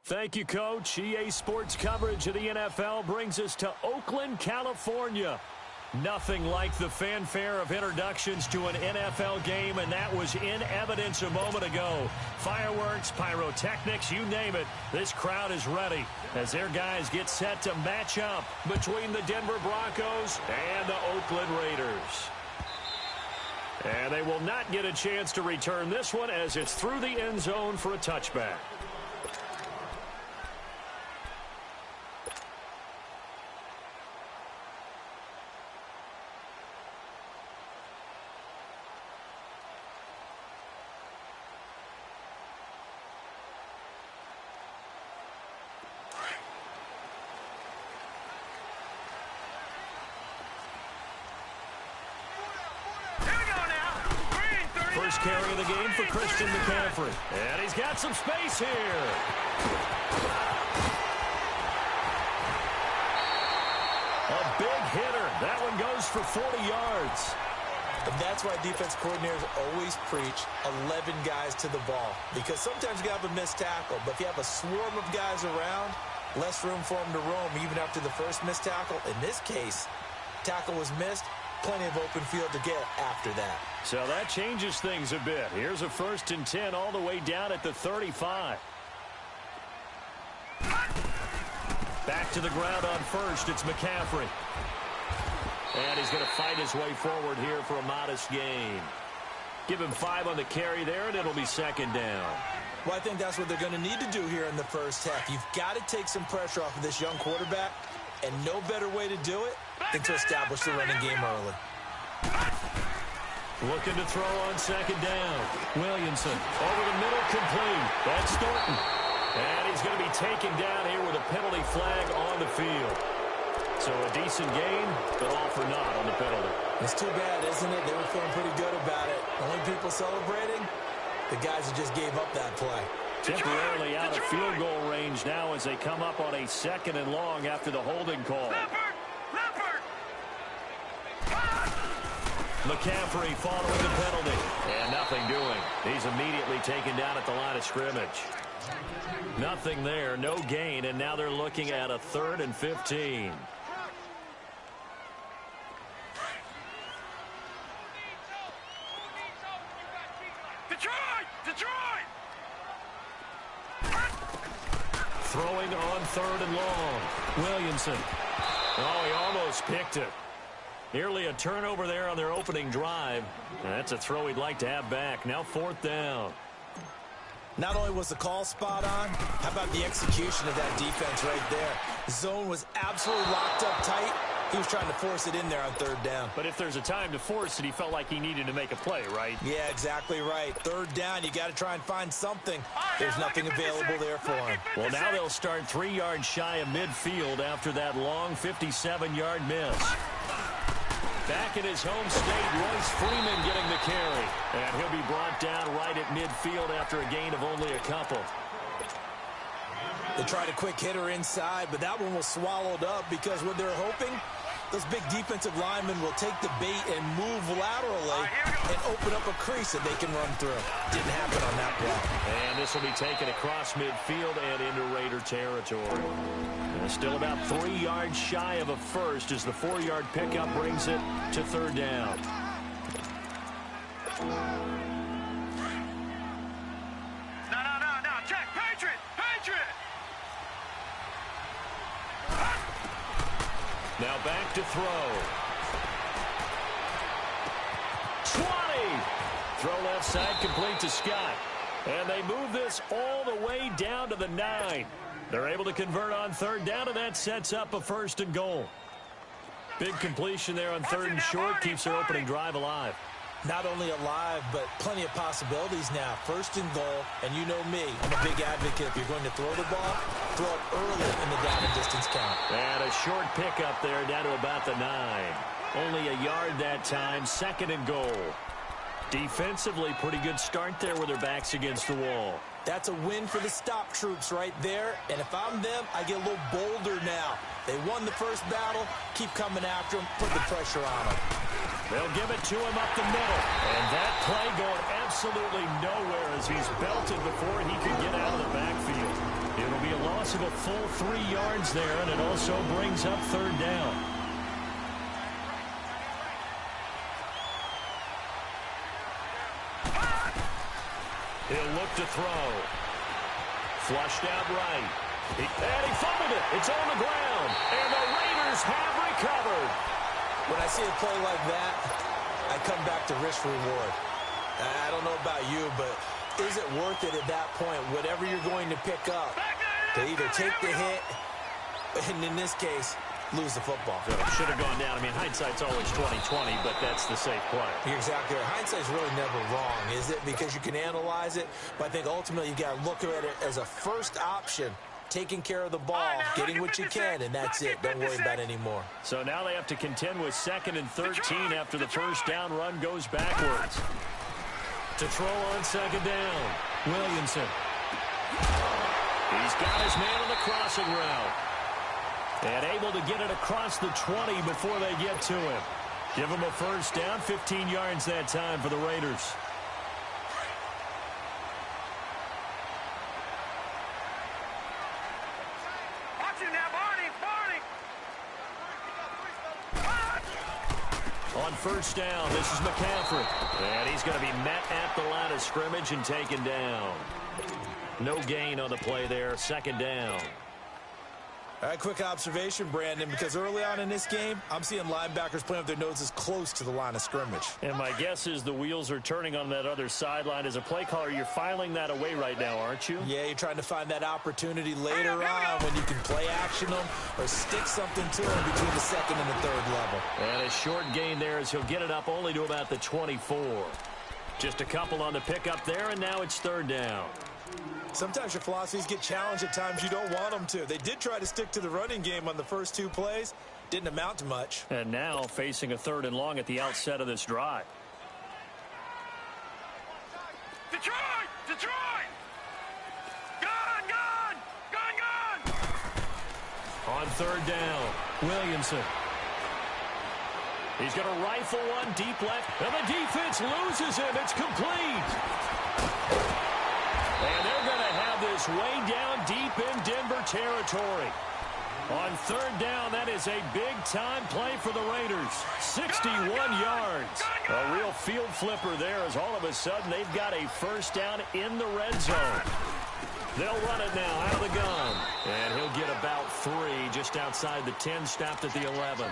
Thank you, Coach. EA Sports coverage of the NFL brings us to Oakland, California. Nothing like the fanfare of introductions to an NFL game, and that was in evidence a moment ago. Fireworks, pyrotechnics, you name it. This crowd is ready as their guys get set to match up between the Denver Broncos and the Oakland Raiders. And they will not get a chance to return this one as it's through the end zone for a touchback. First carry of the game for Christian McCaffrey. And he's got some space here. A big hitter. That one goes for 40 yards. And that's why defense coordinators always preach 11 guys to the ball. Because sometimes you have a missed tackle. But if you have a swarm of guys around, less room for them to roam even after the first missed tackle. In this case, tackle was missed. Plenty of open field to get after that. So that changes things a bit. Here's a 1st and 10 all the way down at the 35. Back to the ground on first. It's McCaffrey. And he's going to fight his way forward here for a modest gain. Give him 5 on the carry there, and it'll be 2nd down. Well, I think that's what they're going to need to do here in the first half. You've got to take some pressure off of this young quarterback, and no better way to do it than to establish the running game early. Looking to throw on 2nd down. Williamson over the middle, complete. That's Thornton. And he's going to be taken down here with a penalty flag on the field. So a decent gain, but all for naught on the penalty. It's too bad, isn't it? They were feeling pretty good about it. Only people celebrating, the guys who just gave up that play. Temporarily out of field goal range now as they come up on a 2nd and long after the holding call. McCaffrey following the penalty. And nothing doing. He's immediately taken down at the line of scrimmage. Nothing there, no gain, and now they're looking at a 3rd and 15. Detroit! Throwing on 3rd and long. Williamson. Oh, he almost picked it. Nearly a turnover there on their opening drive. That's a throw he'd like to have back. Now 4th down. Not only was the call spot on, how about the execution of that defense right there? Zone was absolutely locked up tight. He was trying to force it in there on 3rd down. But if there's a time to force it, he felt like he needed to make a play, right? Yeah, exactly right. 3rd down, you got to try and find something. There's nothing available there for him. Well, now they'll start 3 yards shy of midfield after that long 57-yard miss. Back in his home state, Royce Freeman getting the carry. And he'll be brought down right at midfield after a gain of only a couple. They tried a quick hitter inside, but that one was swallowed up because what they're hoping, those big defensive linemen will take the bait and move laterally and open up a crease that they can run through. Didn't happen on that play. And this will be taken across midfield and into Raider territory. And still about 3 yards shy of a first as the 4-yard pickup brings it to 3rd down. No, check, Patriot! Now back to throw. 20! Throw left side complete to Scott. And they move this all the way down to the 9. They're able to convert on 3rd down, and that sets up a 1st and goal. Big completion there on 3rd and short keeps their opening drive alive. Not only alive, but plenty of possibilities now. 1st and goal, and you know me, I'm a big advocate. If you're going to throw the ball, throw it early in the down and distance count. And a short pickup there down to about the 9. Only a yard that time, 2nd and goal. Defensively, pretty good start there with their backs against the wall. That's a win for the stop troops right there. And if I'm them, I get a little bolder now. They won the first battle. Keep coming after them. Put the pressure on them. They'll give it to him up the middle. And that play going absolutely nowhere as he's belted before he could get out of the backfield. It'll be a loss of a full 3 yards there, and it also brings up third down. He'll look to throw. Flushed out right. And he fumbled it. It's on the ground. And the Raiders have recovered. When I see a play like that, I come back to risk-reward. I don't know about you, but is it worth it at that point, whatever you're going to pick up, to either take the hit, and in this case, lose the football? So it should have gone down. I mean, hindsight's always 20/20, but that's the safe play. You're exactly right. Hindsight's really never wrong, is it? Because you can analyze it, but I think ultimately you got to look at it as a first option, taking care of the ball, getting what you can, and that's it. Don't worry about it anymore. So now they have to contend with 2nd and 13 after the first down run goes backwards. To throw on 2nd down, Williamson. He's got his man on the crossing route. And able to get it across the 20 before they get to him. Give him a first down, 15 yards that time for the Raiders. On first down, this is McCaffrey. And he's going to be met at the line of scrimmage and taken down. No gain on the play there, 2nd down. All right, quick observation, Brandon, because early on in this game, I'm seeing linebackers playing with their noses close to the line of scrimmage. And my guess is the wheels are turning on that other sideline. As a play caller, you're filing that away right now, aren't you? Yeah, you're trying to find that opportunity later on when you can play action them or stick something to them between the 2nd and the 3rd level. And a short gain there as he'll get it up only to about the 24. Just a couple on the pickup there, and now it's 3rd down. Sometimes your philosophies get challenged at times you don't want them to. They did try to stick to the running game on the first 2 plays. Didn't amount to much. And now facing a 3rd and long at the outset of this drive. Detroit! Detroit! Gone! Gone! Gone! Gone! On 3rd down, Williamson. He's going to rifle one deep left, and the defense loses him. It's complete. And they're going to have this way down deep in Denver territory. On 3rd down, that is a big-time play for the Raiders. 61 yards. A real field flipper there as all of a sudden they've got a first down in the red zone. They'll run it now out of the gun. And he'll get about 3 just outside the 10, stopped at the 11.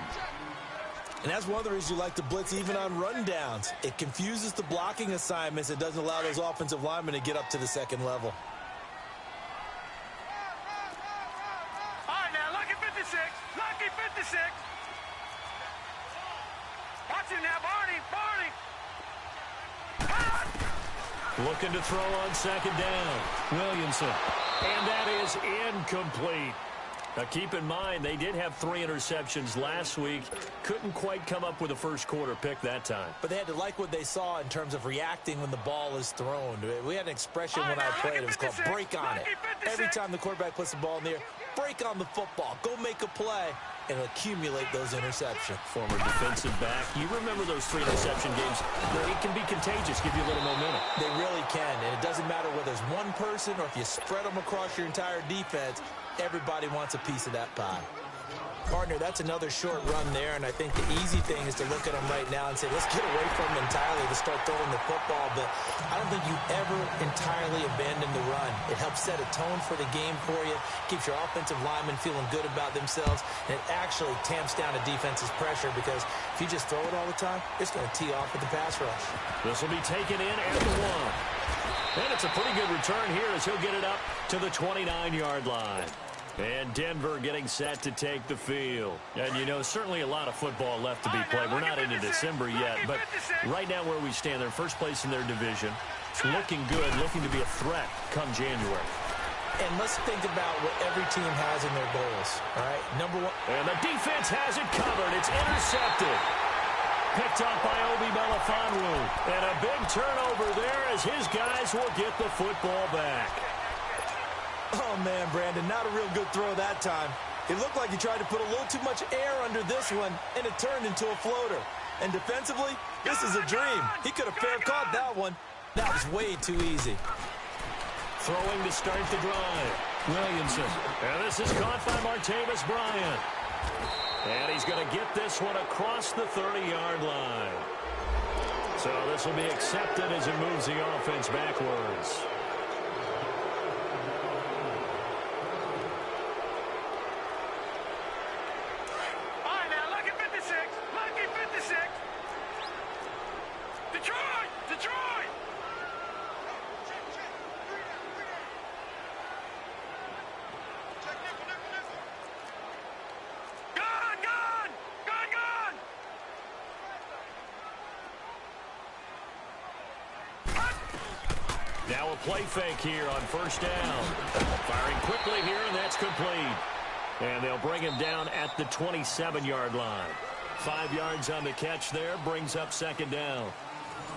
And that's one of the reasons you like to blitz even on rundowns. It confuses the blocking assignments. It doesn't allow those offensive linemen to get up to the 2nd level. All right, now, lucky 56. Lucky 56. Watch it now, Barney. Barney. Looking to throw on 2nd down. Williamson. And that is incomplete. Now, keep in mind, they did have 3 interceptions last week. Couldn't quite come up with a first quarter pick that time. But they had to like what they saw in terms of reacting when the ball is thrown. We had an expression when I played. It was called break on it. Every time the quarterback puts the ball in the air, break on the football. Go make a play and accumulate those interceptions. Former defensive back. You remember those 3 interception games. It can be contagious, give you a little momentum. They really can, and it doesn't matter whether it's one person or if you spread them across your entire defense. Everybody wants a piece of that pie. Partner, that's another short run there, and I think the easy thing is to look at them right now and say, let's get away from them entirely to start throwing the football, but I don't think you ever entirely abandon the run. It helps set a tone for the game for you, keeps your offensive linemen feeling good about themselves, and it actually tamps down a defense's pressure because if you just throw it all the time, it's going to tee off with the pass rush. This will be taken in at the 1. And it's a pretty good return here as he'll get it up to the 29-yard line. And Denver getting set to take the field. And, you know, certainly a lot of football left to be played. We're not into December yet, but right now where we stand, they're first place in their division. Looking good, looking to be a threat come January. And let's think about what every team has in their goals, all right? Number 1. And the defense has it covered. It's intercepted. Picked up by Obi Melifonwu. And a big turnover there as his guys will get the football back. Oh, man, Brandon, not a real good throw that time. It looked like he tried to put a little too much air under this one, and it turned into a floater. And defensively, this is a dream. He could have fair caught that one. That was way too easy. Throwing to start the drive. Williamson. And this is caught by Martavis Bryant. And he's going to get this one across the 30-yard line. So this will be accepted as it moves the offense backwards. All right, now, lucky 56. Lucky 56. Detroit! Detroit! Gone! Gone! Gone! Gone! Now a play fake here on first down. Firing quickly here, and that's complete. And they'll bring him down at the 27-yard line. 5 yards on the catch there, brings up second down.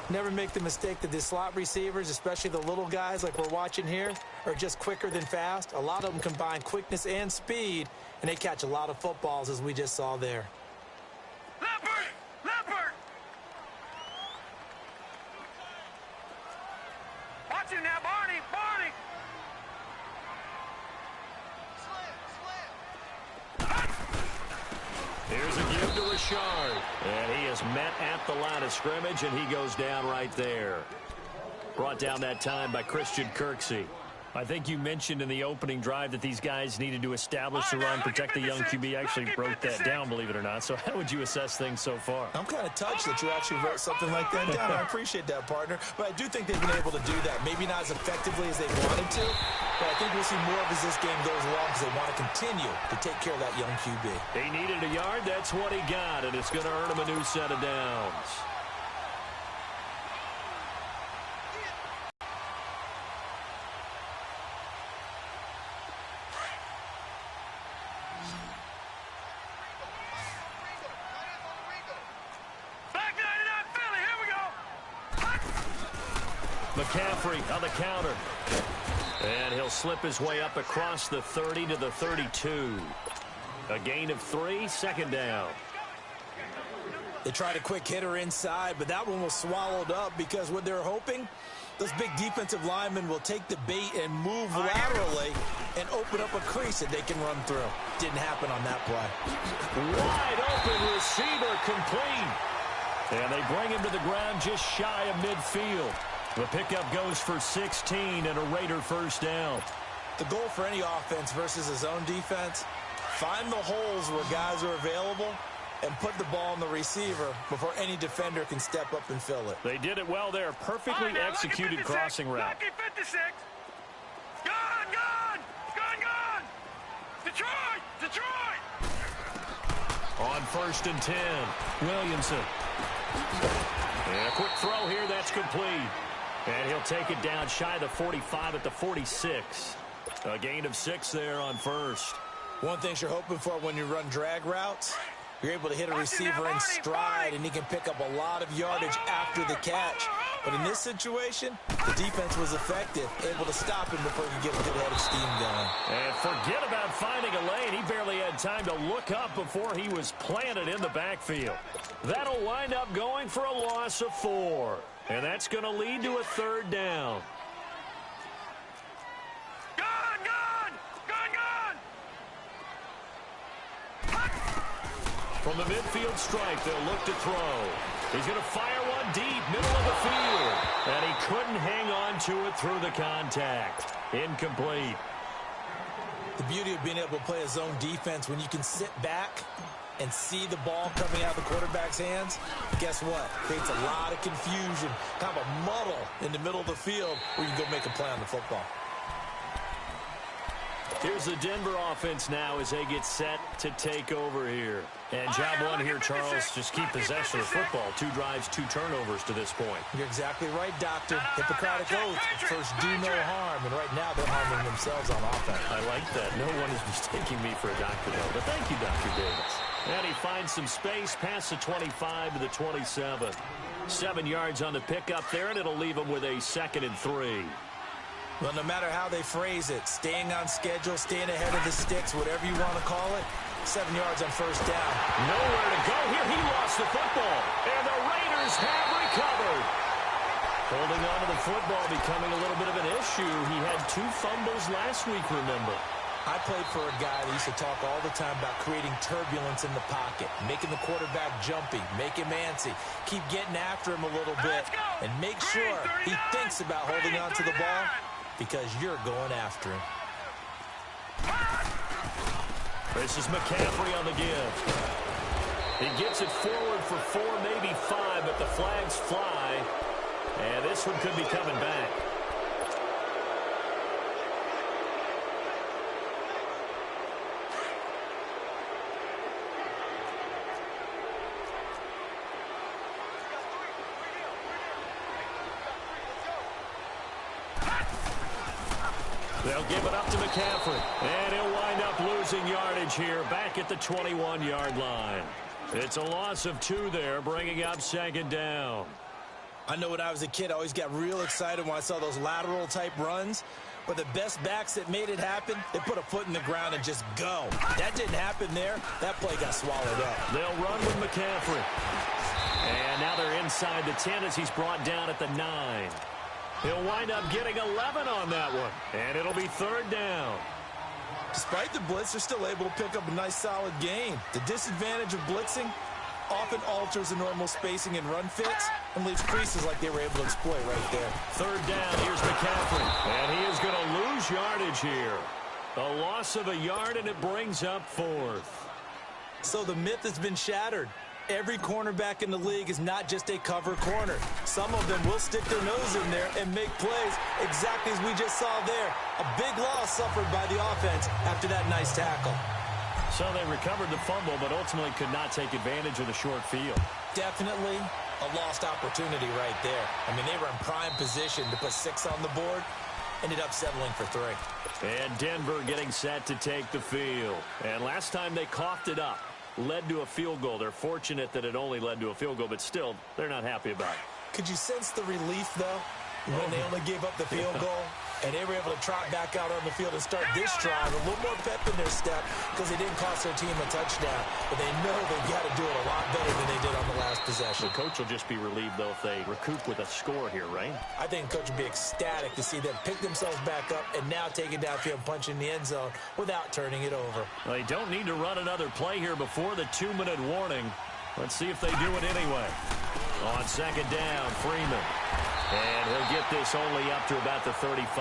Never make the mistake that the slot receivers, especially the little guys like we're watching here, are just quicker than fast. A lot of them combine quickness and speed, and they catch a lot of footballs, as we just saw there. Leopard! Leopard! Watch him now, Barney! Barney! Here's a give to Richard. And he is met at the line of scrimmage, and he goes down right there. Brought down that time by Christian Kirksey. I think you mentioned in the opening drive that these guys needed to establish the run, protect the young QB. I actually wrote that down, believe it or not. So how would you assess things so far? I'm kind of touched that you actually wrote something like that down. I appreciate that, partner. But I do think they've been able to do that. Maybe not as effectively as they wanted to, but I think we'll see more of as this game goes along because they want to continue to take care of that young QB. He needed a yard. That's what he got, and it's going to earn him a new set of downs. McCaffrey on the counter. And he'll slip his way up across the 30 to the 32. A gain of 3, second down. They tried a quick hitter inside, but that one was swallowed up because what they're hoping, those big defensive linemen will take the bait and move laterally and open up a crease that they can run through. Didn't happen on that play. Wide open receiver complete. And they bring him to the ground just shy of midfield. The pickup goes for 16 and a Raider first down. The goal for any offense versus a zone defense, find the holes where guys are available and put the ball on the receiver before any defender can step up and fill it. They did it well there. Perfectly executed crossing route. Lucky 56. Gone, gone, gone, gone. Detroit, Detroit. On first and 10, Williamson. And a quick throw here, that's complete. And he'll take it down shy of the 45 at the 46. A gain of 6 there on first. One thing you're hoping for when you run drag routes, you're able to hit a receiver in stride, and he can pick up a lot of yardage after the catch. But in this situation, the defense was effective, able to stop him before he could get a good head of steam going. And forget about finding a lane. He barely had time to look up before he was planted in the backfield. That'll wind up going for a loss of 4. And that's going to lead to a third down. Gone, gone, gone, gone. From the midfield stripe, they'll look to throw. He's going to fire one deep, middle of the field. And he couldn't hang on to it through the contact. Incomplete. The beauty of being able to play a zone defense when you can sit back and see the ball coming out of the quarterback's hands, guess what? Creates a lot of confusion, kind of a muddle in the middle of the field where you can go make a play on the football. Here's the Denver offense now as they get set to take over here. And job one here, Charles, just keep possession of the football. 2 drives, 2 turnovers to this point. You're exactly right, Doctor. Hippocratic oath, first do no harm, and right now they're harming themselves on offense. I like that. No one is mistaking me for a doctor, though. But thank you, Dr. Davis. And he finds some space past the 25 to the 27. 7 yards on the pickup there, and it'll leave him with a 2nd and 3. Well, no matter how they phrase it, staying on schedule, staying ahead of the sticks, whatever you want to call it, 7 yards on first down. Nowhere to go here. He lost the football, and the Raiders have recovered. Holding on to the football becoming a little bit of an issue. He had 2 fumbles last week, remember. I played for a guy that used to talk all the time about creating turbulence in the pocket, making the quarterback jumpy, make him antsy, keep getting after him a little bit, and make sure he thinks about holding on to the ball because you're going after him. This is McCaffrey on the give. He gets it forward for 4, maybe 5, but the flags fly, and this one could be coming back. They'll give it up to McCaffrey, and he'll wind up losing yardage here back at the 21-yard line. It's a loss of 2 there, bringing up 2nd down. I know when I was a kid, I always got real excited when I saw those lateral-type runs. But the best backs that made it happen, they put a foot in the ground and just go. That didn't happen there. That play got swallowed up. They'll run with McCaffrey. And now they're inside the 10 as he's brought down at the 9. He'll wind up getting 11 on that one. And it'll be 3rd down. Despite the blitz, they're still able to pick up a nice, solid gain. The disadvantage of blitzing often alters the normal spacing and run fits and leaves creases like they were able to exploit right there. 3rd down, here's McCaffrey. And he is going to lose yardage here. A loss of a yard, and it brings up 4th. So the myth has been shattered. Every cornerback in the league is not just a cover corner. Some of them will stick their nose in there and make plays exactly as we just saw there. A big loss suffered by the offense after that nice tackle. So they recovered the fumble, but ultimately could not take advantage of the short field. Definitely a lost opportunity right there. I mean, they were in prime position to put 6 on the board. Ended up settling for 3. And Denver getting set to take the field. And last time they coughed it up, led to a field goal. They're fortunate that it only led to a field goal, but still, they're not happy about it. Could you sense the relief, though, when they only gave up the field goal? And they were able to trot back out on the field and start this drive. A little more pep in their step because they didn't cost their team a touchdown. But they know they've got to do it a lot better than they did on the last possession. The coach will just be relieved, though, if they recoup with a score here, right? I think the coach will be ecstatic to see them pick themselves back up and now take it downfield and punch in the end zone without turning it over. Well, they don't need to run another play here before the 2-minute warning. Let's see if they do it anyway. On 2nd down, Freeman. And he'll get this only up to about the 35.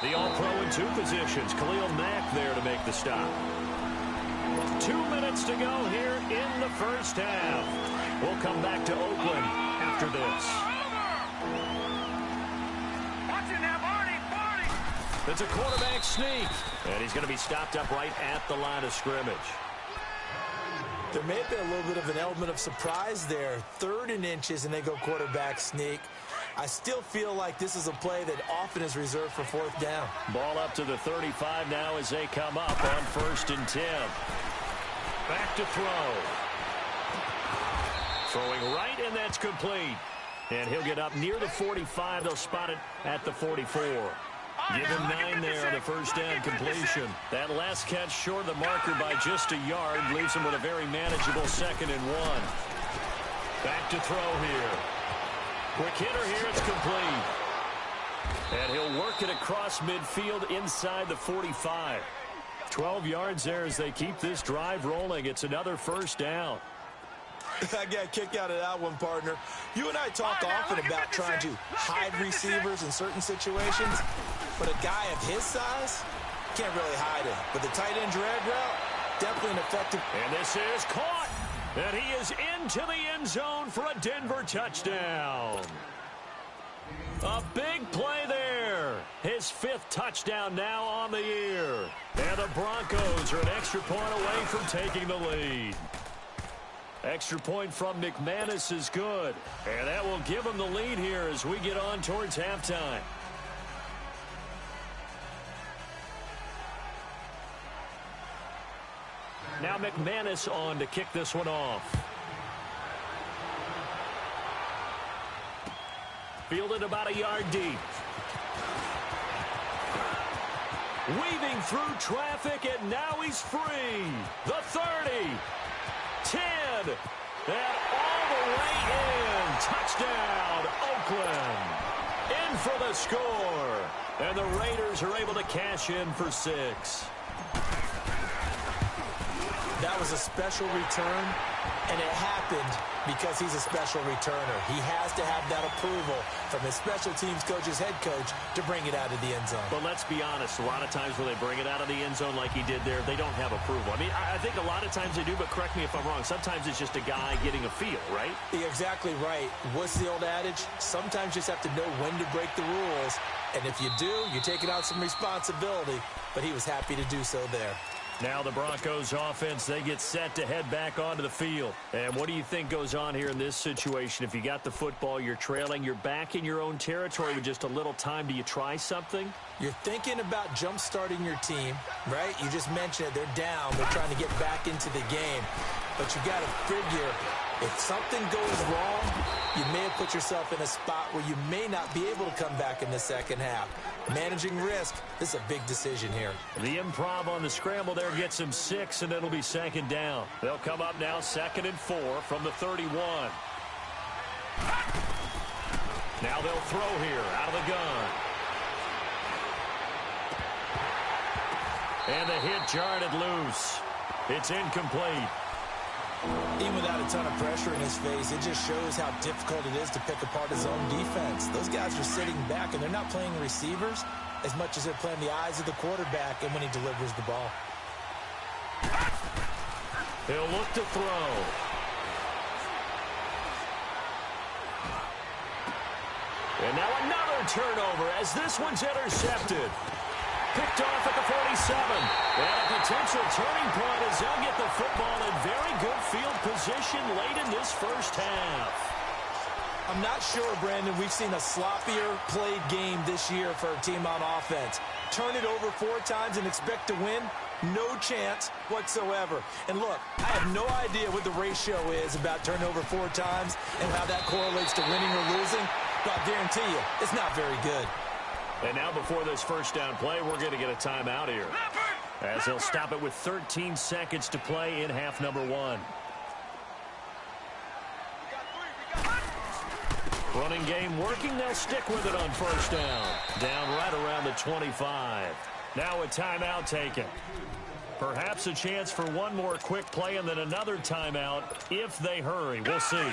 The All-Pro in 2 positions. Khalil Mack there to make the stop. 2 minutes to go here in the first half. We'll come back to Oakland after this. Watch it now, Barney! It's a quarterback sneak. And he's going to be stopped up right at the line of scrimmage. There may have been a little bit of an element of surprise there. 3rd and inches, and they go quarterback sneak. I still feel like this is a play that often is reserved for 4th down. Ball up to the 35 now as they come up on 1st and 10. Back to throw. Throwing right, and that's complete. And he'll get up near the 45. They'll spot it at the 44. Give him 9 there on the first down completion. That last catch short of the marker by just a yard leaves him with a very manageable 2nd and 1. Back to throw here. Quick hitter here, it's complete. And he'll work it across midfield inside the 45. 12 yards there as they keep this drive rolling. It's another 1st down. I got a kick out of that one, partner. You and I talk often about trying to hide receivers in certain situations, but a guy of his size can't really hide him. But the tight end drag route, definitely an effective. And this is caught. And he is into the end zone for a Denver touchdown. A big play there. His 5th touchdown now on the year. And the Broncos are an extra point away from taking the lead. Extra point from McManus is good. And that will give him the lead here as we get on towards halftime. Now McManus on to kick this one off. Fielded about a yard deep. Weaving through traffic, and now he's free. The 30, 10, And all the way in. Touchdown, Oakland. In for the score. And the Raiders are able to cash in for 6. That was a special return, and it happened because he's a special returner. He has to have that approval from his special teams coach's head coach to bring it out of the end zone. But let's be honest, a lot of times when they bring it out of the end zone like he did there, they don't have approval. I mean, I think a lot of times they do, but correct me if I'm wrong. Sometimes it's just a guy getting a feel, right? You're exactly right. What's the old adage? Sometimes you just have to know when to break the rules, and if you do, you're taking out some responsibility, but he was happy to do so there. Now the Broncos offense, they get set to head back onto the field. And what do you think goes on here in this situation? If you got the football, you're trailing, you're back in your own territory with just a little time. Do you try something? You're thinking about jump-starting your team, right? You just mentioned it. They're down. They're trying to get back into the game. But you got to figure, if something goes wrong, you may have put yourself in a spot where you may not be able to come back in the second half. Managing risk, this is a big decision here. The improv on the scramble there gets him 6, and it'll be second down. They'll come up now 2nd and 4 from the 31. Now they'll throw here out of the gun. And the hit jarred it loose. It's incomplete. Even without a ton of pressure in his face, it just shows how difficult it is to pick apart his own defense. Those guys are sitting back, and they're not playing receivers as much as they're playing the eyes of the quarterback and when he delivers the ball. He'll look to throw. And now another turnover as this one's intercepted. Picked off at the 47. And a potential turning point as they'll get the football in very good field position late in this first half. I'm not sure, Brandon, we've seen a sloppier played game this year for a team on offense. Turn it over 4 times and expect to win? No chance whatsoever. And look, I have no idea what the ratio is about turnover 4 times and how that correlates to winning or losing, but I guarantee you, it's not very good. And now before this first down play, we're going to get a timeout here, as they'll stop it with 13 seconds to play in half number 1. Running game working. They'll stick with it on first down. Down right around the 25. Now a timeout taken. Perhaps a chance for one more quick play and then another timeout if they hurry. We'll see.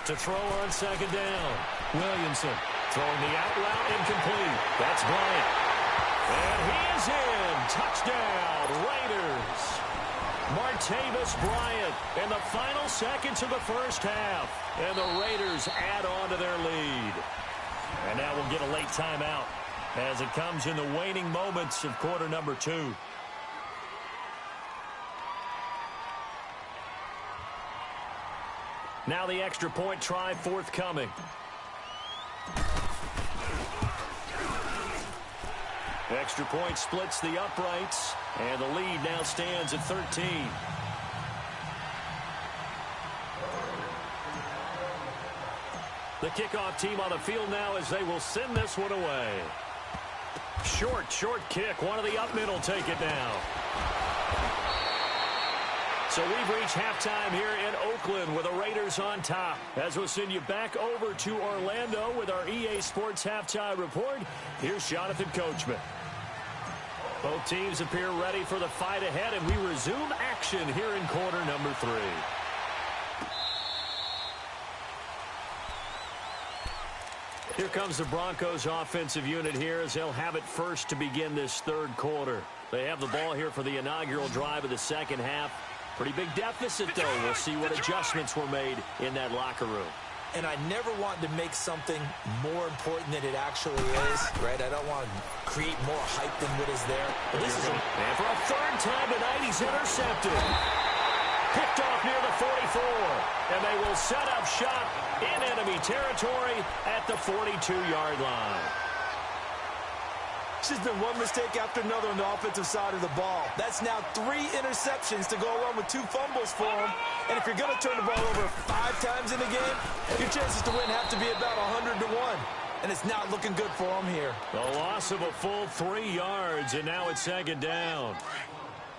To throw on second down. Williamson throwing the out route incomplete. That's Bryant. And he is in. Touchdown, Raiders. Martavis Bryant in the final seconds of the first half. And the Raiders add on to their lead. And now we'll get a late timeout as it comes in the waning moments of quarter number 2. Now the extra point try forthcoming. Extra point splits the uprights, and the lead now stands at 13. The kickoff team on the field now as they will send this one away. Short kick. One of the up middle take it now. So we've reached halftime here in Oakland with the Raiders on top. As we'll send you back over to Orlando with our EA Sports Halftime Report, here's Jonathan Coachman. Both teams appear ready for the fight ahead, and we resume action here in quarter number 3. Here comes the Broncos offensive unit here as they'll have it first to begin this third quarter. They have the ball here for the inaugural drive of the second half. Pretty big deficit, though. We'll see what adjustments were made in that locker room. And I never want to make something more important than it actually is, right? I don't want to create more hype than what is there. But this is and for a third time tonight, he's intercepted. Picked off near the 44. And they will set up shop in enemy territory at the 42-yard line. It's just been one mistake after another on the offensive side of the ball. That's now 3 interceptions to go along with 2 fumbles for him. And if you're going to turn the ball over 5 times in the game, your chances to win have to be about 100 to 1. and it's not looking good for him here. The loss of a full 3 yards, and now it's second down.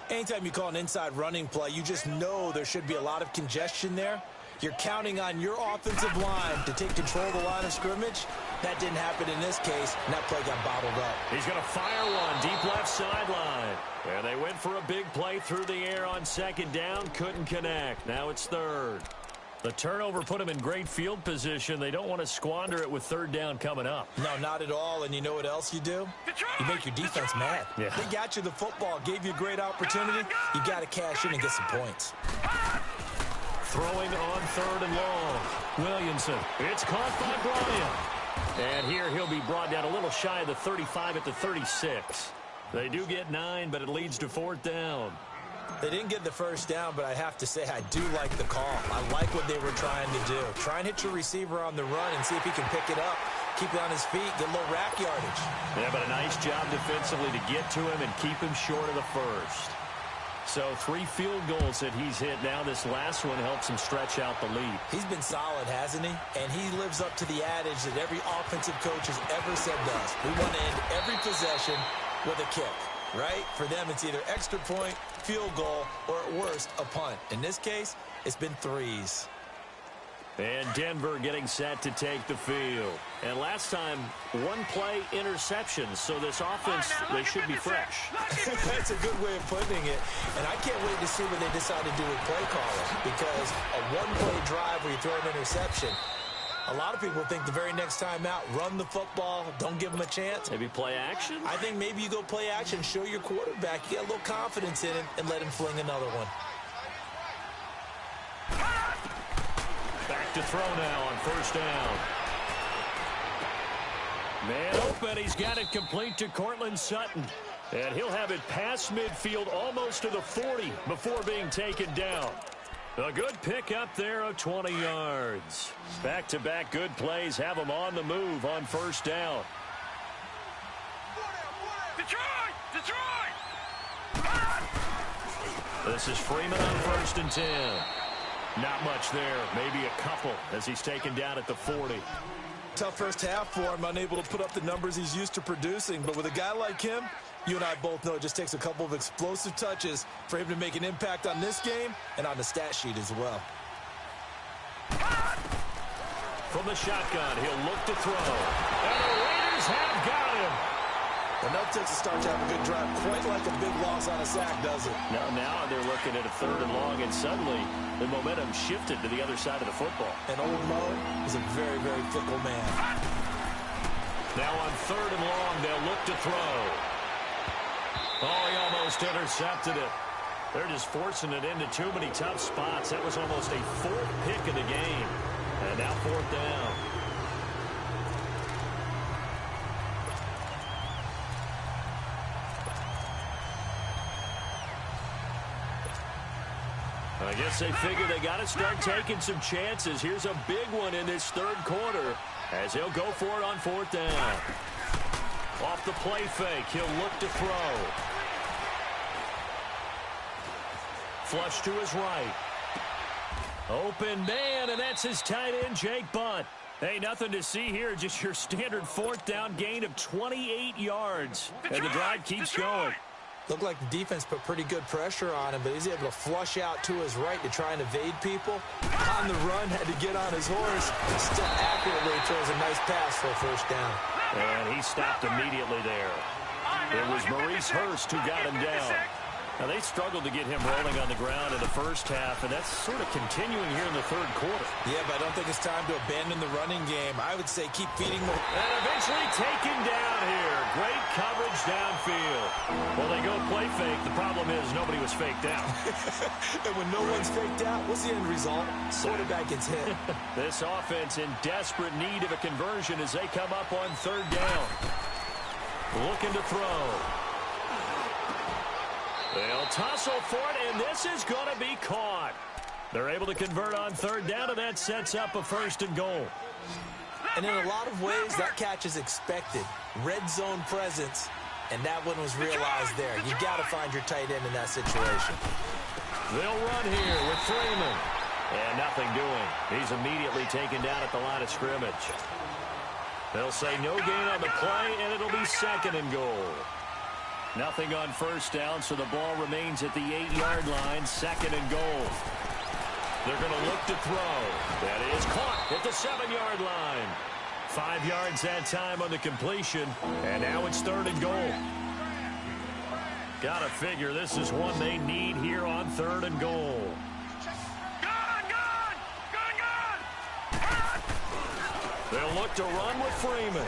Anytime you call an inside running play, you just know there should be a lot of congestion there. You're counting on your offensive line to take control of the line of scrimmage. That didn't happen in this case, and that play got bottled up. He's going to fire one deep left sideline. And they went for a big play through the air on second down. Couldn't connect. Now it's third. The turnover put them in great field position. They don't want to squander it with third down coming up. No, not at all. And you know what else you do? You make your defense mad. Yeah. They got you the football, gave you a great opportunity. You got to cash in and get some points. Throwing on third and long. Williamson. It's caught by Bryant. And here he'll be brought down a little shy of the 35 at the 36. They do get 9, but it leads to fourth down. They didn't get the first down, but I have to say I do like the call. I like what they were trying to do. Try and hit your receiver on the run and see if he can pick it up. Keep it on his feet, get a little rack yardage. Yeah, but a nice job defensively to get to him and keep him short of the first. So 3 field goals that he's hit now. This last one helps him stretch out the lead. He's been solid, hasn't he? And he lives up to the adage that every offensive coach has ever said to us. We want to end every possession with a kick, right? For them, it's either extra point, field goal, or at worst, a punt. In this case, it's been 3s. And Denver getting set to take the field. And last time, 1 play interception. So this offense, they should be fresh. That's a good way of putting it. And I can't wait to see what they decide to do with play calling. Because a 1-play drive where you throw an interception, a lot of people think the very next time out, run the football, don't give them a chance. Maybe play action? I think maybe you go play action, show your quarterback, you get a little confidence in him, and let him fling another one. Back to throw now on first down. Man open. He's got it complete to Courtland Sutton. And he'll have it past midfield almost to the 40 before being taken down. A good pickup there of 20 yards. Back-to-back good plays have him on the move on first down. Detroit! This is Freeman on 1st and 10. Not much there, maybe a couple as he's taken down at the 40. Tough first half for him, unable to put up the numbers he's used to producing. But with a guy like him, you and I both know it just takes a couple of explosive touches for him to make an impact on this game and on the stat sheet as well. From the shotgun, he'll look to throw. And the Raiders have got him. Enough takes a start to have a good drive, quite like a big loss on a sack, does it? Now they're looking at a 3rd and long, and suddenly the momentum shifted to the other side of the football. And old Mo is a very, very fickle man. Now on 3rd and long, they'll look to throw. Oh, he almost intercepted it. They're just forcing it into too many tough spots. That was almost a 4th pick of the game. And now 4th down. I guess they figure they got to start taking some chances. Here's a big one in this 3rd quarter as he'll go for it on 4th down. Off the play fake, he'll look to throw. Flush to his right. Open man, and that's his tight end, Jake Butt. Hey, nothing to see here, just your standard 4th down gain of 28 yards. And the drive keeps going. Looked like the defense put pretty good pressure on him, but he's able to flush out to his right to try and evade people. On the run, had to get on his horse. Still accurately throws a nice pass for a 1st down. And he stopped immediately there. It was Maurice Hurst who got him down. Now, they struggled to get him rolling on the ground in the first half, and that's sort of continuing here in the 3rd quarter. Yeah, but I don't think it's time to abandon the running game. I would say keep feeding the... And eventually taken down here. Great coverage downfield. Well, they go play fake. The problem is nobody was faked out. And when no one's faked out, what's the end result? Quarterback gets hit. This offense in desperate need of a conversion as they come up on 3rd down. Looking to throw. They'll tussle for it, and this is going to be caught. They're able to convert on 3rd down, and that sets up a 1st and goal. And in a lot of ways, that catch is expected. Red zone presence, and that one was realized there. You got to find your tight end in that situation. They'll run here with Freeman. And nothing doing. He's immediately taken down at the line of scrimmage. They'll say no gain on the play, and it'll be second and goal. Nothing on first down, so the ball remains at the 8-yard line, second and goal. They're going to look to throw. That is caught at the 7-yard line. 5 yards that time on the completion, and now it's third and goal. Got to figure this is one they need here on third and goal. They'll look to run with Freeman.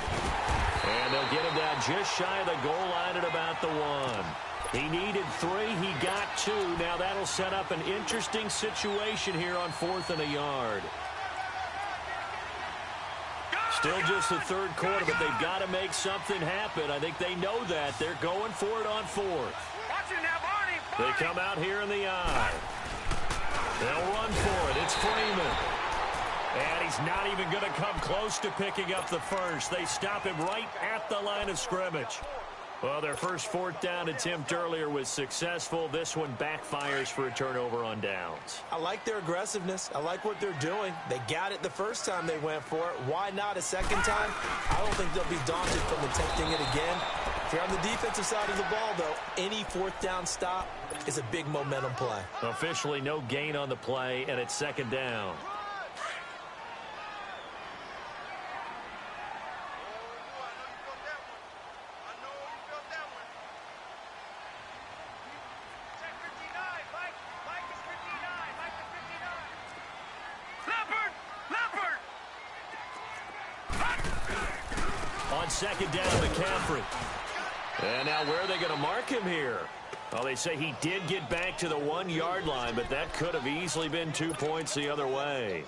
And they'll get him down just shy of the goal line at about the 1. He needed 3. He got 2. Now that'll set up an interesting situation here on 4th and a yard. Still just the third quarter, but they've got to make something happen. I think they know that. They're going for it on 4th. They come out here in the eye. They'll run for it. It's Freeman. And he's not even going to come close to picking up the first. They stop him right at the line of scrimmage. Well, their first 4th down attempt earlier was successful. This one backfires for a turnover on downs. I like their aggressiveness. I like what they're doing. They got it the first time they went for it. Why not a second time? I don't think they'll be daunted from attempting it again. If you're on the defensive side of the ball, though, any 4th down stop is a big momentum play. Officially no gain on the play, and it's second down. Second down, McCaffrey. And now where are they going to mark him here? Well, they say he did get back to the 1-yard line, but that could have easily been 2 points the other way.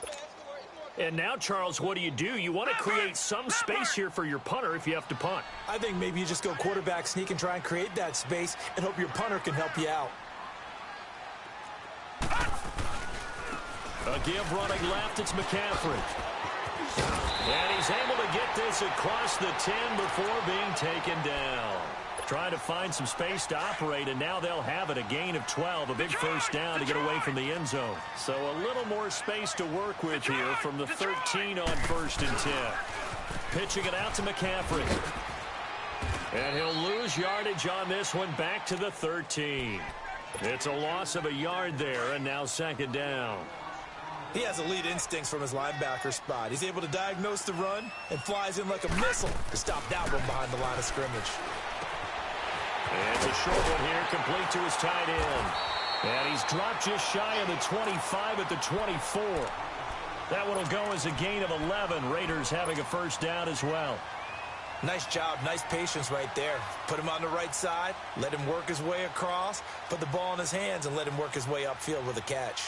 And now, Charles, what do? You want to create some space here for your punter if you have to punt. I think maybe you just go quarterback sneak and try and create that space and hope your punter can help you out. A give running left, it's McCaffrey. And he's able to get this across the 10 before being taken down. Trying to find some space to operate, and now they'll have it. A gain of 12, a big first down to get away from the end zone. So a little more space to work with here from the 13 on 1st and 10. Pitching it out to McCaffrey. And he'll lose yardage on this one back to the 13. It's a loss of a yard there, and now second down. He has elite instincts from his linebacker spot. He's able to diagnose the run and flies in like a missile to stop that one behind the line of scrimmage. And it's a short one here, complete to his tight end. And he's dropped just shy of the 25 at the 24. That one will go as a gain of 11. Raiders having a first down as well. Nice job, nice patience right there. Put him on the right side, let him work his way across, put the ball in his hands, and let him work his way upfield with a catch.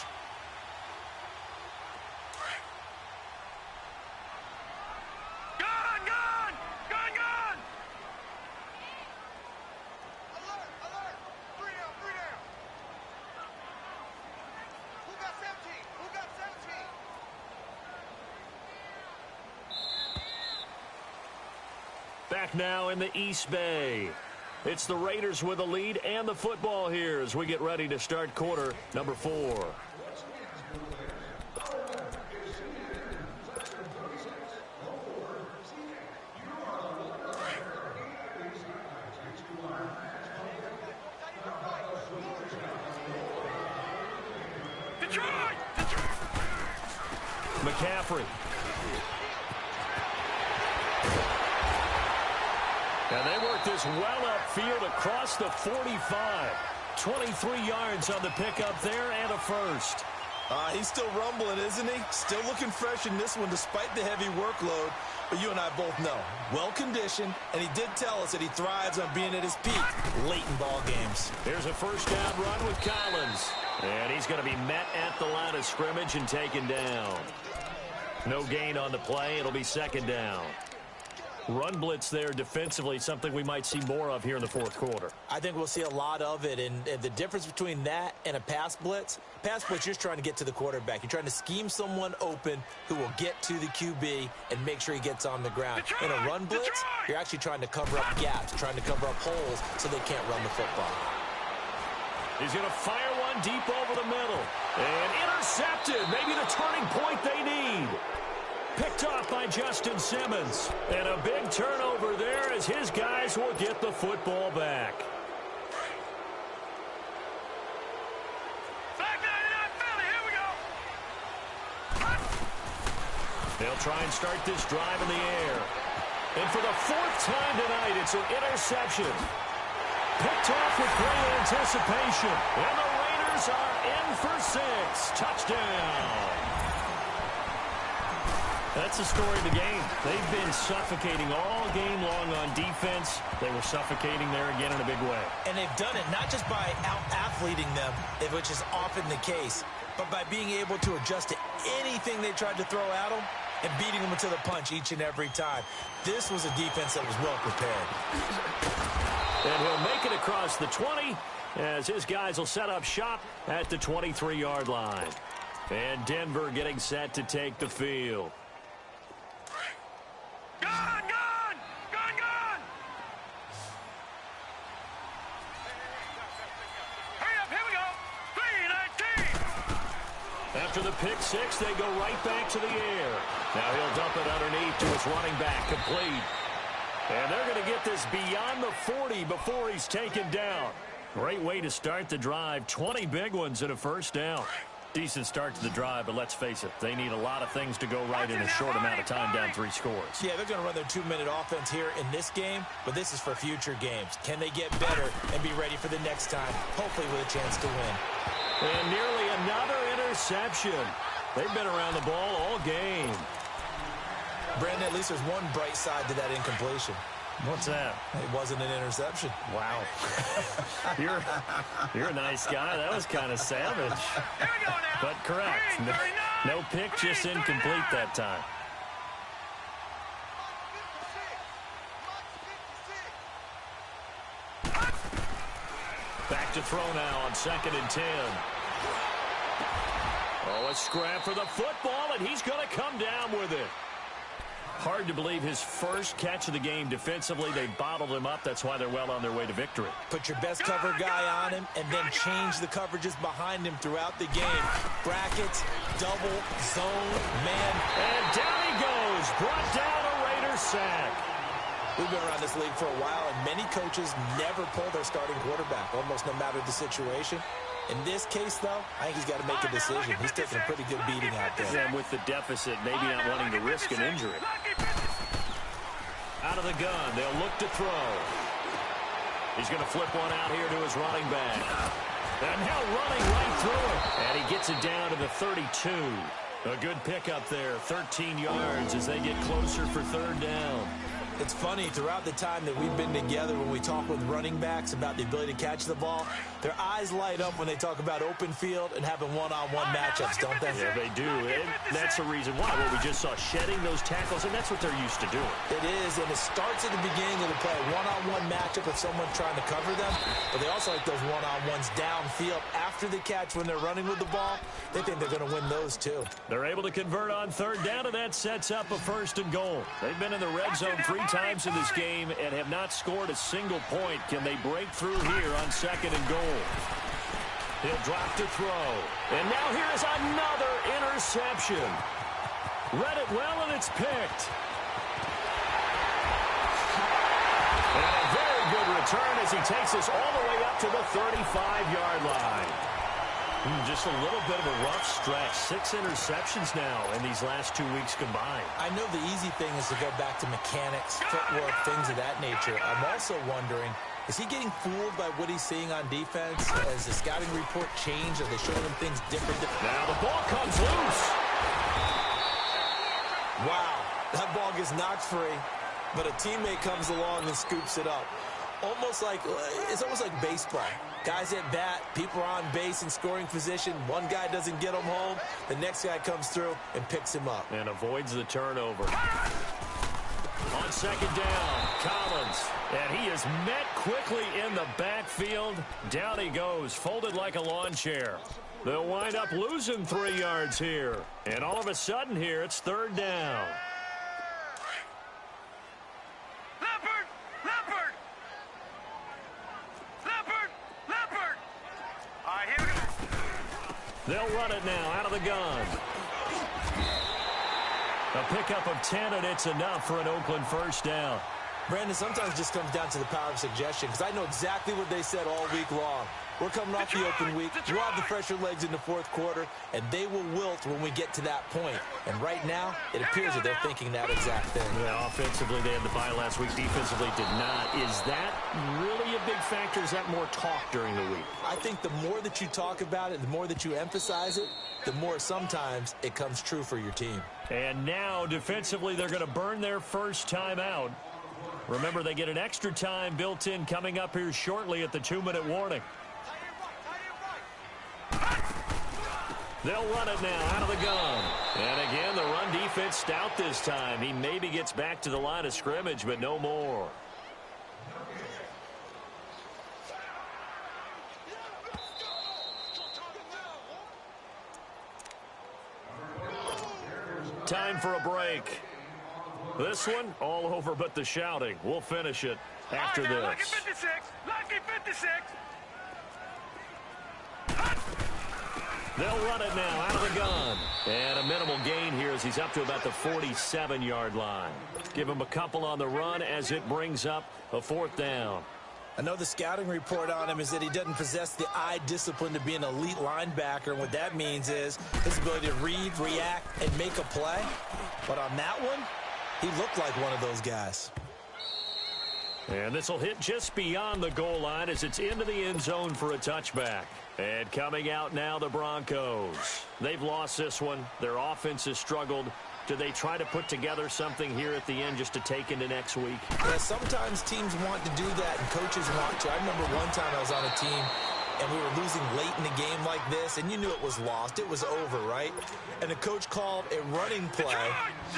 Back now in the East Bay. It's the Raiders with the lead and the football here as we get ready to start quarter number 4. McCaffrey. And they work this well upfield across the 45. 23 yards on the pickup there and a first. He's still rumbling, isn't he? Still looking fresh in this one despite the heavy workload. But you and I both know, well-conditioned, and he did tell us that he thrives on being at his peak late in ball games. Here's a first down run with Collins. And he's going to be met at the line of scrimmage and taken down. No gain on the play. It'll be second down. Run blitz there defensively, something we might see more of here in the fourth quarter. I think we'll see a lot of it, and the difference between that and a pass blitz, you're just trying to get to the quarterback. You're trying to scheme someone open who will get to the QB and make sure he gets on the ground. In a run blitz, you're actually trying to cover up gaps, trying to cover up holes so they can't run the football. He's going to fire one deep over the middle. And intercepted. Maybe the turning point they need. Picked off by Justin Simmons. And a big turnover there as his guys will get the football back. They'll try and start this drive in the air. And for the fourth time tonight, it's an interception. Picked off with great anticipation. And the Raiders are in for 6. Touchdown. That's the story of the game. They've been suffocating all game long on defense. They were suffocating there again in a big way. And they've done it not just by out-athleting them, which is often the case, but by being able to adjust to anything they tried to throw at them and beating them to the punch each and every time. This was a defense that was well prepared. And he'll make it across the 20 as his guys will set up shop at the 23-yard line. And Denver getting set to take the field. Gun! Gun! Gun! Gun! Hurry up, here we go. 3-19. After the pick six, they go right back to the air. Now he'll dump it underneath to his running back, complete. And they're going to get this beyond the 40 before he's taken down. Great way to start the drive. 20 big ones and a first down. Decent start to the drive, but let's face it, they need a lot of things to go right in a short amount of time, down 3 scores. Yeah, they're going to run their 2-minute offense here in this game, but this is for future games. Can they get better and be ready for the next time, hopefully with a chance to win? And nearly another interception. They've been around the ball all game. Brandon, at least there's one bright side to that incompletion. What's that? It wasn't an interception. Wow. You're a nice guy. That was kind of savage. Here we go now. But correct. No pick, just incomplete that time. Back to throw now on 2nd and 10. Oh, a scrap for the football, and he's going to come down with it. Hard to believe his first catch of the game defensively. They bottled him up. That's why they're well on their way to victory. Put your best cover guy on him and then change the coverages behind him throughout the game. Brackets, double, zone, man. And down he goes. Brought down a Raiders sack. We've been around this league for a while, and many coaches never pull their starting quarterback, almost no matter the situation. In this case, though, I think he's got to make a decision. He's taking a pretty good beating out there. And with the deficit, maybe not wanting to risk an injury. Out of the gun, they'll look to throw. He's going to flip one out here to his running back. And now running right through it. And he gets it down to the 32. A good pickup there, 13 yards as they get closer for 3rd down. It's funny, throughout the time that we've been together, when we talk with running backs about the ability to catch the ball, their eyes light up when they talk about open field and having one-on-one matchups, don't they? Yeah, they do. And that's the reason why. What we just saw, shedding those tackles, and that's what they're used to doing. It is, and it starts at the beginning of the play, a one-on-one matchup with someone trying to cover them, but they also like those one-on-ones downfield after the catch when they're running with the ball. They think they're going to win those, too. They're able to convert on 3rd down, and that sets up a 1st and goal. They've been in the red zone 3 times in this game and have not scored a single point. Can they break through here on 2nd and goal? He'll drop to throw. And now here's another interception. Read it well, and it's picked. And a very good return as he takes us all the way up to the 35-yard line. Just a little bit of a rough stretch. 6 interceptions now in these last 2 weeks combined. I know the easy thing is to go back to mechanics, footwork, things of that nature. I'm also wondering, is he getting fooled by what he's seeing on defense? Has the scouting report changed? Are they showing him things different? Now the ball comes loose. Wow, that ball gets knocked free, but a teammate comes along and scoops it up. It's almost like baseball. Guys at bat, people are on base in scoring position. One guy doesn't get him home. The next guy comes through and picks him up. And avoids the turnover. On 2nd down, Collins. And he is met quickly in the backfield. Down he goes, folded like a lawn chair. They'll wind up losing 3 yards here. And all of a sudden here, it's 3rd down. They'll run it now out of the gun. A pickup of 10, and it's enough for an Oakland first down. Brandon, sometimes it just comes down to the power of suggestion, because I know exactly what they said all week long. We're coming off the open week. We'll have the fresher legs in the fourth quarter, and they will wilt when we get to that point. And right now, it appears that they're thinking that exact thing. Yeah, offensively, they had the bye last week. Defensively, did not. Is that really a big factor? Is that more talk during the week? I think the more that you talk about it, the more that you emphasize it, the more sometimes it comes true for your team. And now, defensively, they're going to burn their first time out. Remember, they get an extra time built in coming up here shortly at the 2-minute warning. They'll run it now out of the gun. And again, the run defense stout this time. He maybe gets back to the line of scrimmage, but no more. Time for a break. This one, all over but the shouting. We'll finish it after this. Lucky 56. Lucky 56. They'll run it now out of the gun. And a minimal gain here as he's up to about the 47-yard line. Give him a couple on the run as it brings up a fourth down. I know the scouting report on him is that he doesn't possess the eye discipline to be an elite linebacker. And what that means is his ability to read, react, and make a play. But on that one, he looked like one of those guys. And this will hit just beyond the goal line as it's into the end zone for a touchback. And coming out now, the Broncos. They've lost this one. Their offense has struggled. Do they try to put together something here at the end just to take into next week? Yeah, sometimes teams want to do that and coaches want to. I remember one time I was on a team and we were losing late in the game like this, and you knew it was lost. It was over, right? And the coach called a running play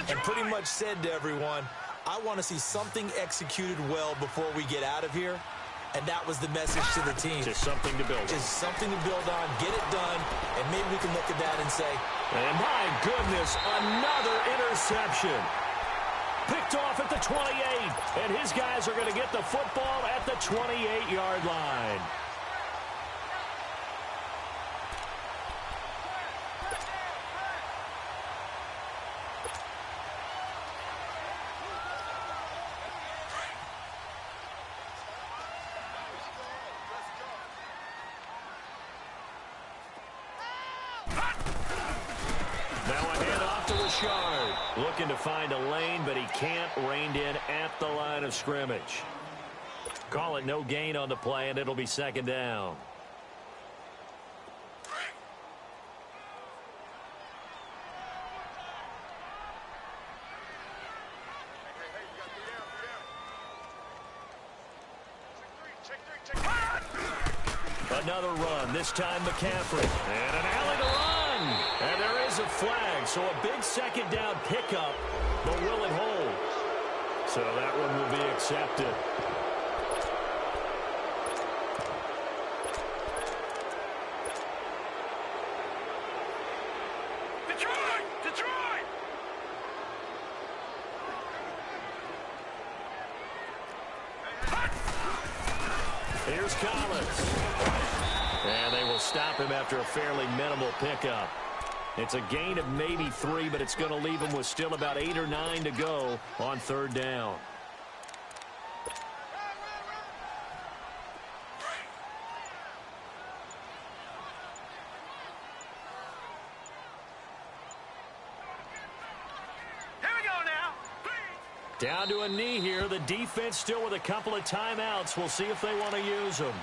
and pretty much said to everyone, I want to see something executed well before we get out of here. And that was the message to the team. Just something to build on. Just something to build on, get it done, and maybe we can look at that and say, and my goodness, another interception. Picked off at the 28, and his guys are going to get the football at the 28-yard line. Looking to find a lane, but he can't. Reined in at the line of scrimmage. Call it no gain on the play, and it'll be second down. Another run, this time McCaffrey. And an alley to run. And there is a flag, so a big second down pickup, but will it hold? So that one will be accepted. Detroit! Here's Collins. And they will stop him after a fairly minimal pickup. It's a gain of maybe 3, but it's going to leave him with still about 8 or 9 to go on third down. Here we go now. Down to a knee here. The defense still with a couple of timeouts. We'll see if they want to use them.